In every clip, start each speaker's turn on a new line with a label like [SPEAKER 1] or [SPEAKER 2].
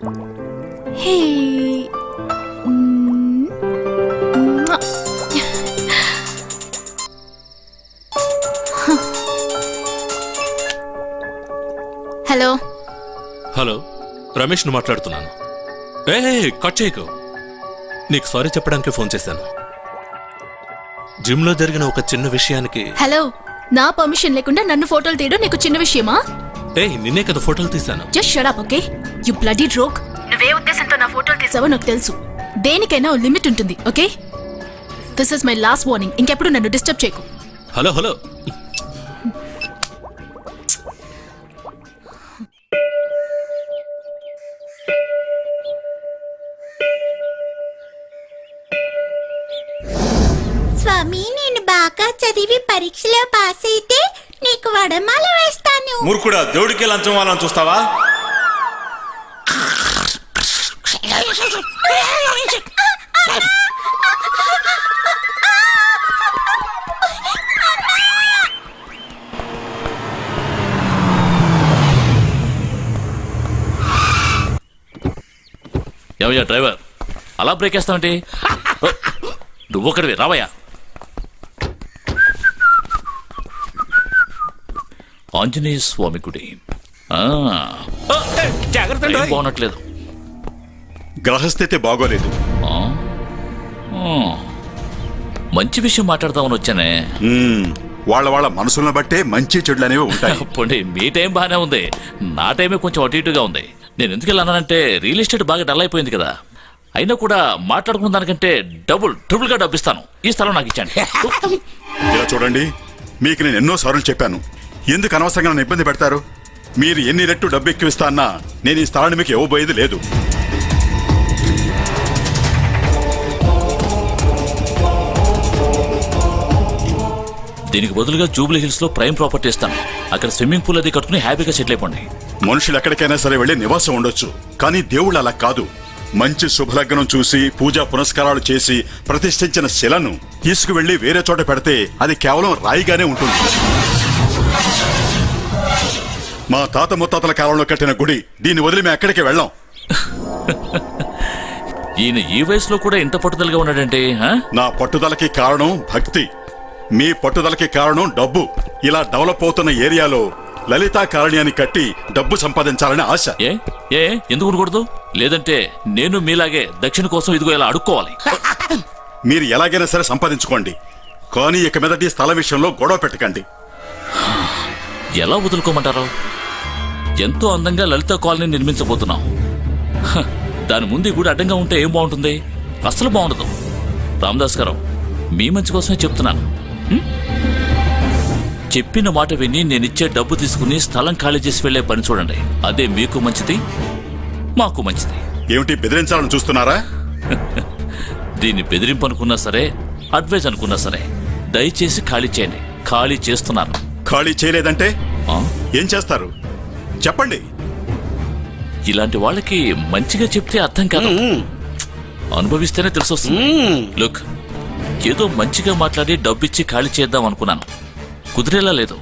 [SPEAKER 1] Hey hello
[SPEAKER 2] hello, రమేష్ను మాట్లాడుతున్నాను. Cut చేయకు. నీకు సారీ చెప్పడానికి ఫోన్ చేశాను. జిమ్లో జరిగిన ఒక చిన్న విషయానికి.
[SPEAKER 1] హలో, నా పర్మిషన్ లేకుండా నన్ను ఫోటోలు తీయడం నీకు చిన్న విషయమా?
[SPEAKER 2] నిన్నే కదా ఫోటోలు తీశాను.
[SPEAKER 1] Just shut up, okay? You bloody rogue. నువ్వే ఉద్దేశంతో నా ఫోటోలు తీసావో నాకు తెలుసు. దేనికైనా ఓ లిమిట్ ఉంటుంది, okay? This is my last warning. ఇంకెప్పుడు నన్ను డిస్టర్బ్ చేయకు.
[SPEAKER 2] హలో హలో,
[SPEAKER 3] స్వామి, నేను బాగా చదివి పరీక్షలో పాస్ అయితే నీకు వడమాల వేస్తాను.
[SPEAKER 4] మూర్ఖుడా, దేవుడికి లంచం వాళ్ళని చూస్తావా?
[SPEAKER 5] ఏమయ్యా డ్రైవర్, అలా బ్రేక్ వేస్తావంటి? నువ్వు ఒకటివి రావయ్యా. ఆంజనేయ స్వామి గుడి బాగున్నట్లేదు.
[SPEAKER 4] గ్రహస్థితి బాగోలేదు.
[SPEAKER 5] మంచి విషయం మాట్లాడదామని వచ్చానే.
[SPEAKER 4] వాళ్ళ మనసులను బట్టే మంచి చెడులు అనేవి ఉంటాయి.
[SPEAKER 5] పోనీ, మీ టైం బాగానే ఉంది, నా టైమే కొంచెం అటు ఇటుగా ఉంది. నేను ఎందుకు వెళ్ళానంటే రియల్ ఎస్టేట్ బాగా డల్ అయిపోయింది కదా. అయినా కూడా మాట్లాడుకున్న దానికంటే ట్రిపుల్ గా డబ్బిస్తాను. ఈ స్థలం నాకు ఇచ్చాను.
[SPEAKER 4] ఇలా చూడండి, మీకు నేను ఎన్నో సార్లు చెప్పాను, ఎందుకు అనవసరంగా నన్ను ఇబ్బంది పెడతారు? మీరు ఎన్ని రెట్టు డబ్బు ఎక్కువిస్తా అన్నా నేను ఈ స్థలాన్ని మీకు ఇవ్వబోయేది లేదు.
[SPEAKER 5] దీనికి బదులుగా జూబ్లీ హిల్స్ లో ప్రైమ్ ప్రాపర్టీ ఇస్తాను. అక్కడ స్విమ్మింగ్ పూల్ అది కట్టుకుని హ్యాపీగా సెటిల్ అయిపోండి.
[SPEAKER 4] మనుషులు ఎక్కడికైనా సరే వెళ్ళి నివాసం ఉండొచ్చు, కానీ దేవుళ్ళు అలా కాదు. మంచి శుభలగ్నం చూసి పూజా పునస్కారాలు చేసి ప్రతిష్ఠించిన శిలను తీసుకువెళ్లి వేరే చోట పెడితే అది కేవలం రాయిగానే ఉంటుంది. మా తాత ముత్తాతల కాలంలో కట్టిన గుడి, దీన్ని వదిలి మేము ఎక్కడికి వెళ్ళాం.
[SPEAKER 5] ఈయన ఈ వయసులో కూడా ఇంత పట్టుదలగా ఉన్నాడంటే?
[SPEAKER 4] నా పట్టుదలకి కారణం భక్తి, మీ పట్టుదలకి కారణం డబ్బు. ఇలా డెవలప్ అవుతున్న ఏరియాలో లలితా కాలనీయాన్ని కట్టి డబ్బు సంపాదించాలని ఆశ.
[SPEAKER 5] ఎందుకు ఉండకూడదు? లేదంటే నేను మీలాగే దక్షిణ కోసం ఇదిగో ఇలా అడుక్కోవాలి.
[SPEAKER 4] మీరు ఎలాగైనా సరే సంపాదించుకోండి, కానీ ఇక మీదటి స్థల విషయంలో గొడవ పెట్టకండి.
[SPEAKER 5] ఎలా వదులుకోమంటారు? ఎంతో అందంగా లలిత కాలనీ నిర్మించబోతున్నాం. దాని ముందు ఈ గుడి అడ్డంగా ఉంటే ఏం బాగుంటుంది? అసలు బాగుండదు. రామదాస్ గారు, మీ మంచి కోసమే చెప్తున్నాను. చెప్పిన మాట విని నేనిచ్చే డబ్బు తీసుకుని స్థలం ఖాళీ చేసి వెళ్లే పని చూడండి. అదే మీకు మంచిది, మాకు మంచిది.
[SPEAKER 4] ఏమిటి, బెదిరించాలని చూస్తున్నారా?
[SPEAKER 5] దీన్ని బెదిరింపు అనుకున్నా సరే, అడ్వైజ్ అనుకున్నా సరే, దయచేసి ఖాళీ చేయండి. ఖాళీ చేస్తున్నాను.
[SPEAKER 4] ఖాళీ చేయలేదంటే ఏం చేస్తారు చెప్పండి.
[SPEAKER 5] ఇలాంటి వాళ్ళకి మంచిగా చెప్తే అర్థం కాదు, అనుభవిస్తేనే తెలిసొస్తుంది. లుక్, ఏదో మంచిగా మాట్లాడి డబ్బిచ్చి ఖాళీ చేద్దాం అనుకున్నాను, కుదిరేలా లేదు.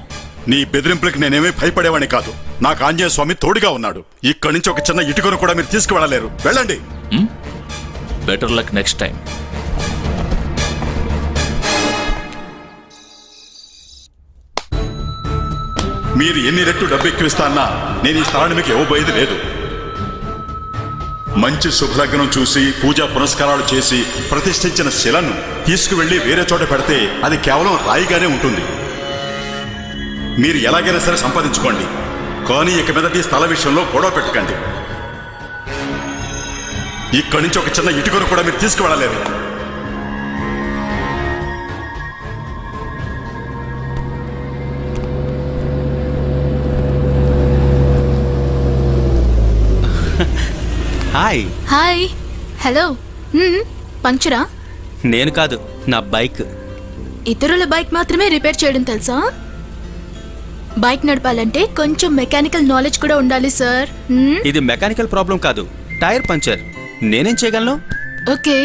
[SPEAKER 4] నీ బెదిరింపులకి నేనేమీ భయపడేవాడిని కాదు. నాకు ఆంజనేయ స్వామి తోడుగా ఉన్నాడు. ఇక్కడి నుంచి ఒక చిన్న ఇటుకను కూడా మీరు తీసుకువెళ్ళలేరు. వెళ్ళండి.
[SPEAKER 5] Better luck next time.
[SPEAKER 4] మీరు ఎన్ని రెట్టు డబ్బు ఎక్కువిస్తా అన్నా నేను ఈ స్థలాన్ని మీకు ఇవ్వబోయేది లేదు. మంచి శుభలగ్నం చూసి పూజా పునస్కారాలు చేసి ప్రతిష్ఠించిన శిలను తీసుకువెళ్లి వేరే చోట పెడితే అది కేవలం రాయిగానే ఉంటుంది. మీరు ఎలాగైనా సరే సంపాదించుకోండి, కానీ ఇక మీదటి స్థల విషయంలో గొడవ పెట్టకండి. ఇక్కడి నుంచి ఒక చిన్న ఇటుకను కూడా మీరు తీసుకువెళ్ళలేరు.
[SPEAKER 6] హాయ్.
[SPEAKER 1] హాయ్. హలో. పంక్చరా?
[SPEAKER 6] నేను కాదు, నా బైక్.
[SPEAKER 1] ఇతరుల బైక్ మాత్రమే రిపేర్ చేయడం తెలుసా? బైక్ నడపాలంటే కొంచెం మెకానికల్ నాలెడ్జ్ కూడా ఉండాలి సార్.
[SPEAKER 6] ఇది మెకానికల్ ప్రాబ్లం కాదు, టైర్ పంచర్. నేనేం చేయగలను?
[SPEAKER 1] ఓకే,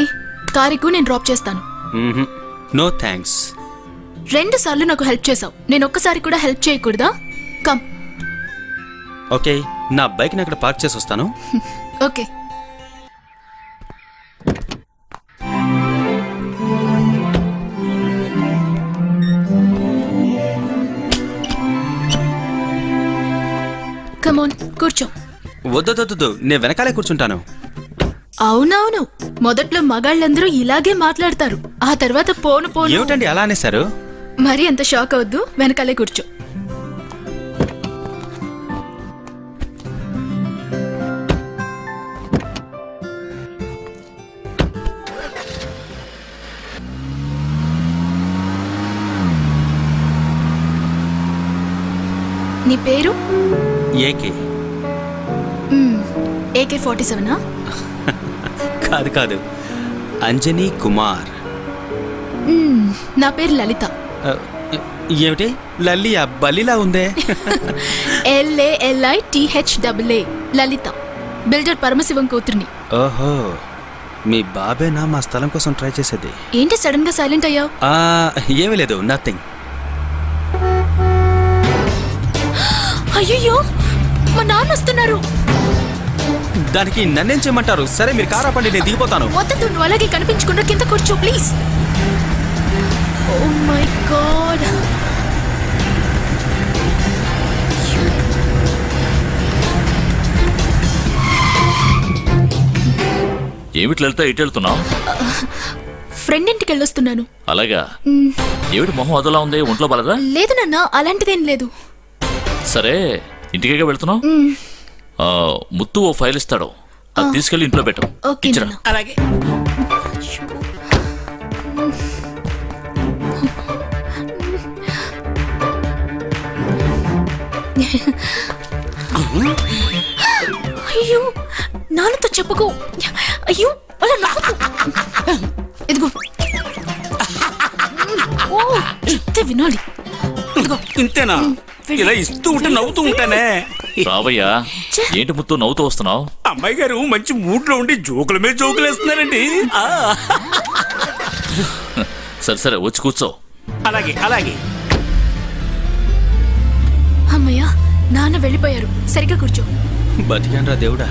[SPEAKER 1] కారుకు నేను డ్రాప్ చేస్తాను.
[SPEAKER 6] No thanks.
[SPEAKER 1] 2 సార్లు నాకు హెల్ప్ చేసావు, నేను ఒక్కసారి కూడా హెల్ప్ చేయకూడదా? కమ్.
[SPEAKER 6] ఓకే, నా బైక్ని అక్కడ పార్క్ చేసి వస్తాను.
[SPEAKER 1] ఓకే. కమోన్ కూర్చో.
[SPEAKER 6] వద్దు నేను వెనకాలే కూర్చుంటాను.
[SPEAKER 1] అవునవును, మొదట్లో మగాళ్ళందరూ ఇలాగే మాట్లాడతారు. ఆ తర్వాత పోను పోను.
[SPEAKER 6] ఏమిటండి అలా అనేసారు?
[SPEAKER 1] మరీ అంత షాక్ అవద్దు, వెనకాలే కూర్చో. నీ పేరు?
[SPEAKER 6] ఏకే.
[SPEAKER 1] AK-47.
[SPEAKER 6] కాదు అంజనీ కుమార్.
[SPEAKER 1] నా పేరు లలిత.
[SPEAKER 6] ఆ, ఏమిటి లల్లియా? బల్లిలా ఉందే.
[SPEAKER 1] LALITHAA లలిత. బిల్డర్ పరమశివం కూతుర్ని.
[SPEAKER 6] ఓహో, మీ బాబేనా మా స్థలం కోసం ట్రై చేసేది?
[SPEAKER 1] ఏంటి సడన్ గా సైలెంట్ అయ్యావు?
[SPEAKER 6] ఏమీ లేదు, నథింగ్.
[SPEAKER 1] అయ్యో, మా నాన్న వస్తున్నారు.
[SPEAKER 6] దానికి నన్నేం చేయమంటారు? సరే మీరు కార్ ఆపండి, నేను దిగిపోతాను.
[SPEAKER 1] వద్దు, నువ్వు అలాగే కనిపించకుండా కింద కూర్చో ప్లీజ్. Oh my God.
[SPEAKER 5] ఏమిటి లలిత, ఇటు వెళ్తున్నావు?
[SPEAKER 1] ఫ్రెండ్ ఇంటికి వెళ్ళొస్తున్నాను.
[SPEAKER 5] అలాగా? ఏమిటి మొహం అదోలా ఉంది, ఒంట్లో బలదా?
[SPEAKER 1] లేదు నాన్న, అలాంటిదేం లేదు.
[SPEAKER 5] సరే, ఇంటికే వెళ్తున్నావు? ముత్తు ఓ ఫైల్ ఇస్తాడు, అది తీసుకెళ్లి ఇంట్లో పెట్టు.
[SPEAKER 1] ఓకే
[SPEAKER 5] ఇచ్చిరా.
[SPEAKER 1] నాన్న.
[SPEAKER 2] అలాగే.
[SPEAKER 1] అయ్యో, నాన్నతో చెప్పకు. అయ్యో, అలా నవ్వకు. ఇదిగో. ఓ, చెప్తే వినాలి. ఇదిగో.
[SPEAKER 7] ఇంతేనా? ఇలా ఇస్తూ ఉంటే నవ్వుతూ ఉంటానే.
[SPEAKER 5] రావయ్యా, ఏంటి ముత్తు నవ్వుతూ వస్తున్నావు?
[SPEAKER 7] అమ్మాయి గారు మంచి మూడ్ లో ఉండి జోకుల మీద జోకులు వేస్తున్నారండి.
[SPEAKER 5] సరే సరే, వచ్చి కూర్చో.
[SPEAKER 7] అలాగే అలాగే.
[SPEAKER 1] అమ్మయ్యా, నాన్న వెళ్ళిపోయారు. సరిగ్గా కూర్చో.
[SPEAKER 6] బతికాన్రా దేవుడా.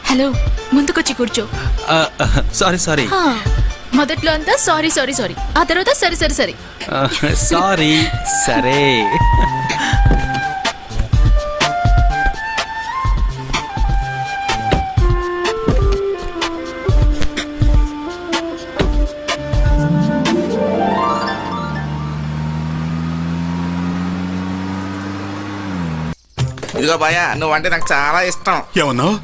[SPEAKER 1] హలో, ముందుకొచ్చి కూర్చో.
[SPEAKER 6] సారీ
[SPEAKER 1] హా, మొదట్లో అంతా సారీ సారీ సారీ, ఆ తర్వాత సరే సరే సరే.
[SPEAKER 6] సారీ. సరే.
[SPEAKER 8] ఇదిగో భయ, నువ్వంటే నాకు చాలా ఇష్టం.
[SPEAKER 4] ఏమన్నావు?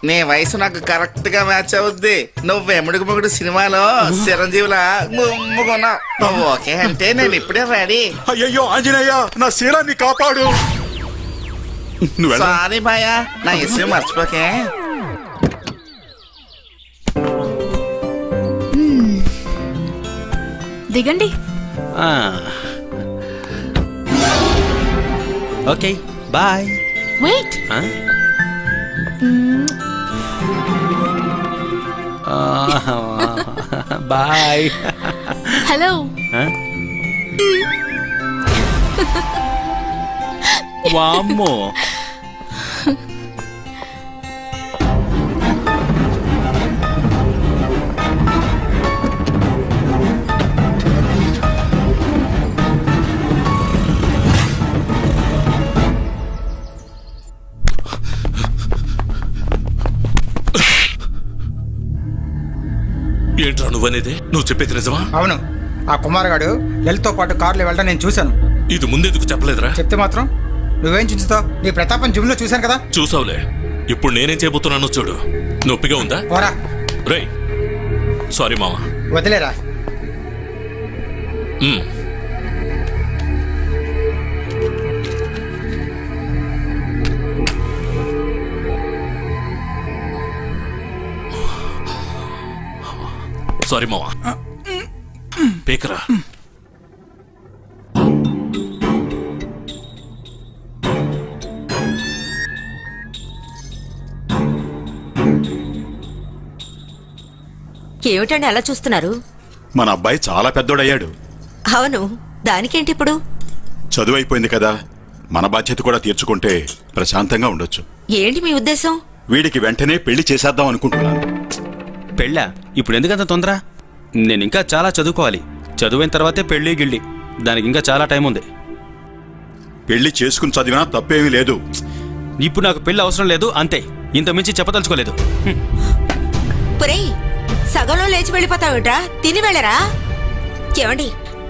[SPEAKER 8] నీ వయసు నాకు కరెక్ట్ గా మ్యాచ్ అవుద్ది. నువ్వు ఎముడికి మొగుడు సినిమాలో చిరంజీవిలా ముమ్ముకున్నావు. నువ్వు ఓకే అంటే నేను ఇప్పుడే రెడీ.
[SPEAKER 4] అయ్యయ్యో ఆంజనేయ, నా శీలాన్ని కాపాడు. నువ్వు వెళ్ళ.
[SPEAKER 8] సారీ భయ, నా ఇష్టం మర్చిపోకే.
[SPEAKER 1] దిగండి.
[SPEAKER 6] Okay, bye.
[SPEAKER 1] Wait.
[SPEAKER 6] Bye.
[SPEAKER 1] Hello.
[SPEAKER 6] వామ్మో.
[SPEAKER 2] ఏంట్రా నువ్వనేది? నువ్వు చెప్పేది నిజమా?
[SPEAKER 9] అవును, ఆ కుమార్ గాడు లలితతో పాటు కార్లో వెళ్ళడం నేను చూశాను.
[SPEAKER 2] ఇది ముందెందుకు చెప్పలేదురా?
[SPEAKER 9] చెప్తే మాత్రం నువ్వేం చించుతావు? నీ ప్రతాపం జిమ్ లో చూశాను కదా.
[SPEAKER 2] చూసావులే, ఇప్పుడు నేనేం చేయబోతున్నానో చూడు. నొప్పిగా ఉందా?
[SPEAKER 9] పోరా.
[SPEAKER 2] రేయ్, సారీ మావా.
[SPEAKER 9] వదిలేరా.
[SPEAKER 2] సారీ మావా. పేకరా.
[SPEAKER 10] ఏమిటండి అలా చూస్తున్నారు?
[SPEAKER 4] మన అబ్బాయి చాలా పెద్దోడయ్యాడు.
[SPEAKER 10] అవును, దానికేంటి ఇప్పుడు?
[SPEAKER 4] చదువు అయిపోయింది కదా, మన బాధ్యత కూడా తీర్చుకుంటే ప్రశాంతంగా ఉండొచ్చు.
[SPEAKER 10] ఏంటి మీ ఉద్దేశం?
[SPEAKER 4] వీడికి వెంటనే పెళ్లి చేసేద్దాం అనుకుంటున్నాను.
[SPEAKER 6] పెళ్ళా? ఇప్పుడు ఎందుకంత తొందర? నేను ఇంకా చాలా చదువుకోవాలి. చదువైన తర్వాతే పెళ్ళి గిళ్ళి. దానికి ఇంకా చాలా టైం ఉంది.
[SPEAKER 4] పెళ్లి చేసుకుని చదివినా తప్పేమీ లేదు.
[SPEAKER 6] ఇప్పుడు నాకు పెళ్లి అవసరం లేదు, అంతే. ఇంత మించి చెప్పదలుచుకోలేదు.
[SPEAKER 10] పురేయ్, సగంలో లేచి వెళ్ళిపోతావుట్రా? తిని వెళ్ళరా? ఏమండి,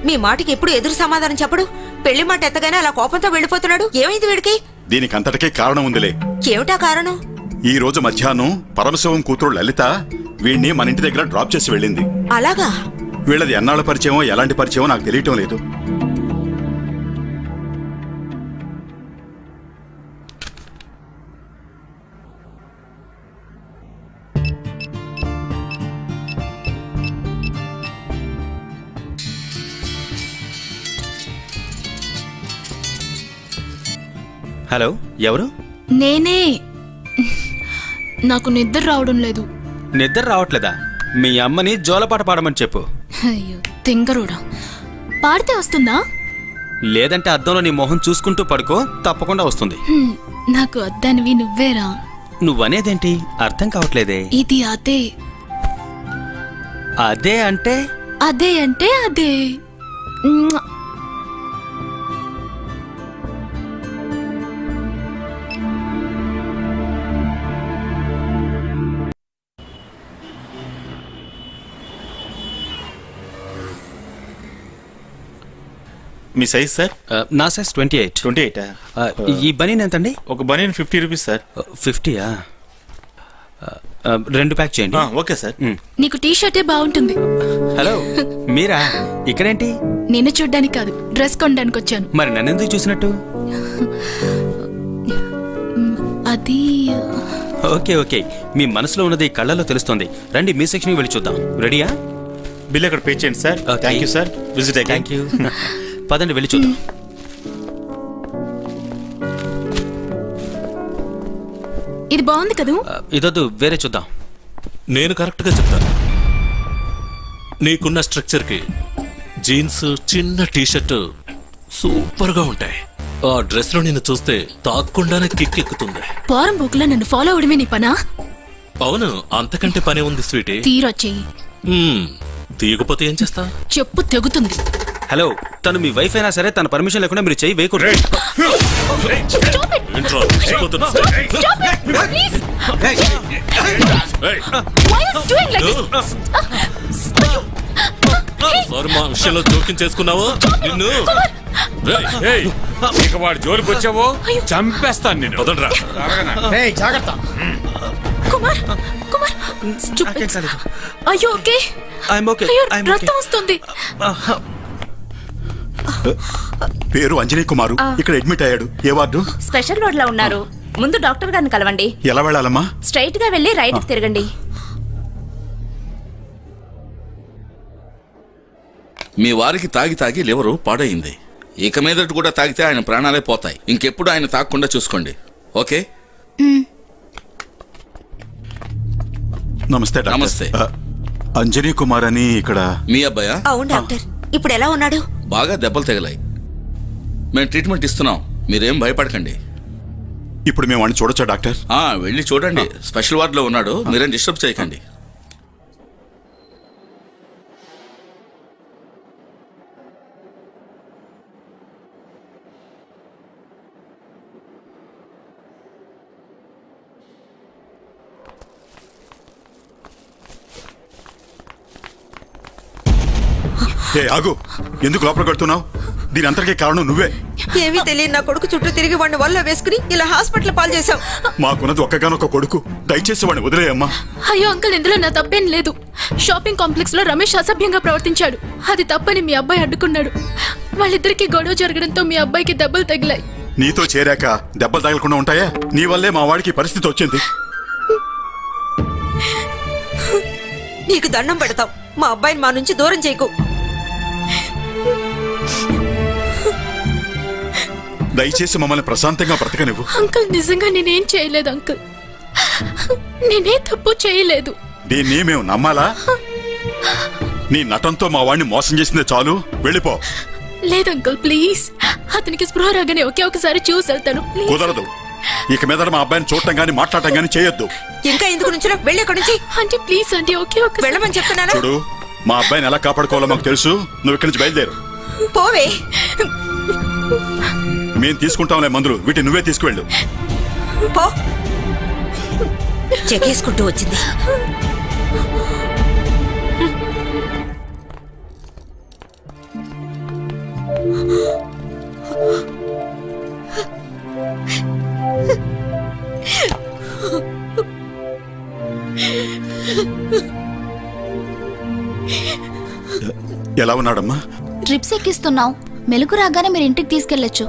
[SPEAKER 10] మీ మాటకి ఎప్పుడు ఎదురు సమాధానం చెప్పడు. పెళ్లి మాట ఎత్తగానే అలా కోపంతో వెళ్ళిపోతున్నాడు. ఏమైంది వీడికి?
[SPEAKER 4] దీనికంతటికే కారణం ఉందిలే.
[SPEAKER 10] ఏమిటా కారణం?
[SPEAKER 4] ఈ రోజు మధ్యాహ్నం పరమశివం కూతురు లలిత వీడిని మన ఇంటి దగ్గర డ్రాప్ చేసి వెళ్ళింది.
[SPEAKER 10] అలాగా?
[SPEAKER 4] వీళ్ళది ఎన్నాళ్ళ పరిచయమో ఎలాంటి పరిచయమో నాకు తెలియటం లేదు.
[SPEAKER 6] హలో, ఎవరు?
[SPEAKER 1] నేనే. నాకు నిద్ర రావడం లేదు.
[SPEAKER 6] నిద్ర రావట్లేదా? మీ అమ్మని జోలపాట పాడమని చెప్పు.
[SPEAKER 1] అయ్యో తింగరోడా, పాడితే వస్తుందా?
[SPEAKER 6] లేదంటే అద్దంలో నీ మొహం చూసుకుంటూ పడుకో, తప్పకుండా వస్తుంది.
[SPEAKER 1] నాకు వద్దనివి నువ్వేరా.
[SPEAKER 6] నువ్వనేదేంటి? అర్థం కావట్లేదే.
[SPEAKER 1] ఇది అదే.
[SPEAKER 6] అదే అంటే?
[SPEAKER 1] అదే అంటే అదే.
[SPEAKER 7] మీ సైజ్ సార్?
[SPEAKER 6] నా సైజ్ 28.
[SPEAKER 7] 28.
[SPEAKER 6] ఈ బనీన్ ఎంతండి?
[SPEAKER 7] ఒక బనీన్ 50 రూపీస్ సార్.
[SPEAKER 6] 50యా? 2 ప్యాక్ చేయండి.
[SPEAKER 7] Okay sir.
[SPEAKER 1] నీకు టీ షర్టే బాగుంటుంది.
[SPEAKER 6] హలో, మీరా? ఇక్కడేంటి?
[SPEAKER 1] నిన్ను చూడ్డానికి కాదు, డ్రెస్ కొనడానికి వచ్చాను.
[SPEAKER 6] మరి నన్నెందుకు చూసినట్టు?
[SPEAKER 1] అది
[SPEAKER 6] ఓకే ఓకే, మీ మనసులో ఉన్నది కళ్ళలో తెలుస్తుంది. రండి, మీ సెక్షన్కి వెళ్ళి చూద్దాం. రెడీయా?
[SPEAKER 7] బిల్ అక్కడ పే చేయండి sir. Thank you sir. Visit
[SPEAKER 6] thank you. పదండి, వెళ్ళి చూద్దాం.
[SPEAKER 1] ఇది బాగుంది కదూ?
[SPEAKER 6] ఇదొద్దు, వేరే చూద్దాం.
[SPEAKER 2] నేను కరెక్ట్గా చెప్తాను. నీకున్న స్ట్రక్చర్కి జీన్స్, చిన్న టీషర్ట్ సూపర్గా ఉంటాయి. ఆ డ్రెస్లో నిన్ను చూస్తే తాక్కుండానే కిక్ ఎక్కుతుంది.
[SPEAKER 1] పోరం బుక్లో నన్ను ఫాలో అవడమే నీ పనా?
[SPEAKER 2] అవును, అంతకంటే పనే ఉంది స్వీటీ.
[SPEAKER 1] తీరొచ్చేయి.
[SPEAKER 2] తీయకపోతే ఏం చేస్తా?
[SPEAKER 1] చెప్పు తెగుతుంది.
[SPEAKER 6] హలో, తను మీ వైఫ్ అయినా సరే తన పర్మిషన్ లేకుండా మీరు చెయ్యి వేయకూడదు.
[SPEAKER 2] ఏంట్రా, అయిపోతున్నా? ఏయ్, సారీ, మా విషయంలో జోక్యం చేసుకున్నావు నిన్ను. ఏయ్,
[SPEAKER 7] ఇక వాడు జోలికి వచ్చావో చంపేస్తాను నేను.
[SPEAKER 2] వదలరా.
[SPEAKER 9] జాగ్రత్త.
[SPEAKER 1] కుమార్, కుమార్, stupid. అయ్యో ఓకే.
[SPEAKER 6] I'm okay,
[SPEAKER 1] అయ్యో,
[SPEAKER 6] I'm okay.
[SPEAKER 1] రక్తం వస్తుంది.
[SPEAKER 4] పేరు అంజనీ కుమారు. ఇక్కడ అడ్మిట్ అయ్యాడు. ఏ వార్డు?
[SPEAKER 10] స్పెషల్ వార్డ్ లో ఉన్నారు. ముందు డాక్టర్ గారిని కలవండి.
[SPEAKER 4] ఎలా వెళ్ళాలమ్మా?
[SPEAKER 10] స్ట్రైట్ గా వెళ్ళి రైట్ కి తిరగండి.
[SPEAKER 8] మీ వారికి తాగి తాగి లివరు పాడైంది. ఇక మీదట కూడా తాగితే ఆయన ప్రాణాలే పోతాయి. ఇంకెప్పుడు ఆయన తాగకుండా చూసుకోండి. ఓకే?
[SPEAKER 4] నమస్తే డాక్టర్.
[SPEAKER 8] నమస్తే.
[SPEAKER 4] అంజనీ కుమార్ అని ఇక్కడ.
[SPEAKER 8] మీ అబ్బాయా?
[SPEAKER 10] అవును డాక్టర్. ఇప్పుడు ఎలా ఉన్నాడు?
[SPEAKER 8] బాగా దెబ్బలు తగిలాయి. మేము ట్రీట్మెంట్ ఇస్తున్నాం, మీరేం భయపడకండి.
[SPEAKER 4] ఇప్పుడు మేము వాడిని చూడొచ్చా డాక్టర్?
[SPEAKER 8] వెళ్ళి చూడండి. స్పెషల్ వార్డులో ఉన్నాడు, మీరేం డిస్టర్బ్ చేయకండి.
[SPEAKER 4] ఆగు, ఎందుకు లోపల కడుతున్నావు? దీని అంతటికీ కారణం నువ్వే.
[SPEAKER 10] ఏమీ తెలియని నా కొడుకు చుట్టూ తిరిగి వాడిని వల్ల వేసుకుని ఇలా హాస్పిటల్ పాలు చేశావు.
[SPEAKER 4] మాకున్నది ఒక్కగానొక్క కొడుకు. దయచేసి వాడిని వదిలేయమ్మా.
[SPEAKER 1] అయ్యో అంకుల్, ఇందులో నా తప్పేం లేదు. షాపింగ్ కాంప్లెక్స్ లో రమేష్ అసభ్యంగా ప్రవర్తించాడు. అది తప్పని మీ అబ్బాయి అడ్డుకున్నాడు. వాళ్ళిద్దరికి గొడవ జరగడంతో మీ అబ్బాయికి దెబ్బలు తగిలాయి.
[SPEAKER 4] నీతో చేరాక దెబ్బలు తగలకుండా ఉంటాయా? నీ వల్లే మా వాడికి పరిస్థితి వచ్చింది.
[SPEAKER 10] నీకు దండం పెడతాం, మా అబ్బాయిని మా నుంచి దూరం చేయకు.
[SPEAKER 4] దయచేసి మమ్మల్ని ప్రశాంతంగా బ్రతకనివ్వు.
[SPEAKER 1] అంకుల్, నిజంగా నేనేం చేయలేదు అంకుల్. నేనే తప్పు చేయలేదు.
[SPEAKER 4] దీన్ని మేము నమ్మాలా? నీ నటంతో మా వాడిని మోసం చేసిందే చాలు, వెళ్ళిపో.
[SPEAKER 1] లేదు అంకుల్ ప్లీజ్, అతనికి స్పృహ రాగానే ఒకే ఒకసారి చూసి వెళ్తాను ప్లీజ్.
[SPEAKER 4] కుదరదు. ఇక మీద మా అబ్బాయిని చూడటం గాని మాట్లాడటం గాని చేయొద్దు.
[SPEAKER 10] ఇంకా ఎందుకు నుంచి వెళ్ళి అక్కడి నుంచి
[SPEAKER 1] అంటే ప్లీజ్ అంటే ఒకే ఒక
[SPEAKER 10] వెళ్ళమని చెప్తున్నాను.
[SPEAKER 4] చూడు, మా అబ్బాయిని ఎలా కాపాడుకోవాలో మాకు తెలుసు. నువ్వు ఇక్కడి నుంచి బయలుదేరు.
[SPEAKER 10] పోవే.
[SPEAKER 4] మేము తీసుకుంటాంలే మందులు, వీటిని నువ్వే తీసుకువెళ్ళు.
[SPEAKER 10] పో. చెకేసుకుంటూ వచ్చింది.
[SPEAKER 4] ఎలా ఉన్నాడమ్మా?
[SPEAKER 3] ట్రిప్స్ ఎక్కిస్తున్నాం, మెలకు రాగానే మీరు ఇంటికి తీసుకెళ్లొచ్చు.